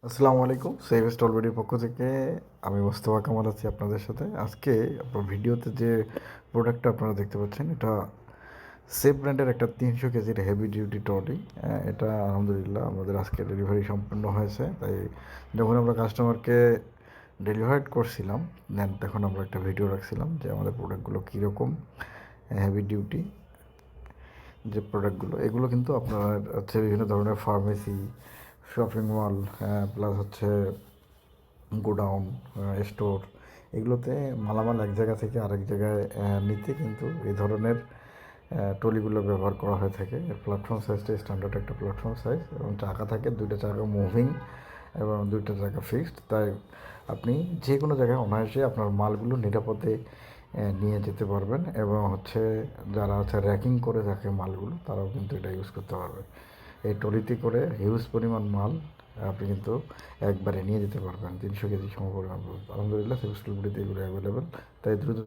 আসসালামু আলাইকুম, সেভ স্টলবেরির পক্ষ থেকে আমি মোস্তফা কামাল আছি আপনাদের সাথে। আজকে আপনার ভিডিওতে যে প্রোডাক্টটা আপনারা দেখতে পাচ্ছেন, এটা সেভ ব্র্যান্ডের একটা 300 কেজির হেভি ডিউটি ট্রলি। এটা আলহামদুলিল্লাহ আমাদের আজকে ডেলিভারি সম্পূর্ণ হয়েছে। তাই যখন আমরা কাস্টমারকে ডেলিভার করছিলাম, দেন তখন আমরা একটা ভিডিও রাখছিলাম যে আমাদের প্রোডাক্টগুলো কীরকম হেভি ডিউটি। যে প্রোডাক্টগুলো এগুলো কিন্তু আপনার হচ্ছে বিভিন্ন ধরনের ফার্মেসি, শপিং মল, প্লাস হচ্ছে গোডাউন, স্টোর, এগুলোতে মালামাল এক জায়গা থেকে আরেক জায়গায় নিতে কিন্তু এই ধরনের ট্রলিগুলো ব্যবহার করা হয়ে থাকে। এর প্ল্যাটফর্ম সাইজটা স্ট্যান্ডার্ড একটা প্ল্যাটফর্ম সাইজ, এবং চাকা থাকে, দুইটা চাকা মুভিং এবং দুইটা চাকা ফিক্সড। তাই আপনি যে কোনো জায়গায় অনায়াসে আপনার মালগুলো নিরাপদে নিয়ে যেতে পারবেন, এবং হচ্ছে যারা হচ্ছে র্যাকিং করে রাখে মালগুলো, তারাও কিন্তু এটা ইউজ করতে পারবে। এই ট্রলিতে করে হিউজ পরিমাণ মাল আপনি কিন্তু একবারে নিয়ে যেতে পারবেন, 300 কেজি সমপরিমাণ। আলহামদুলিল্লাহ সেভ স্টলগুলিতে এগুলো অ্যাভেলেবেল। তাই দ্রুত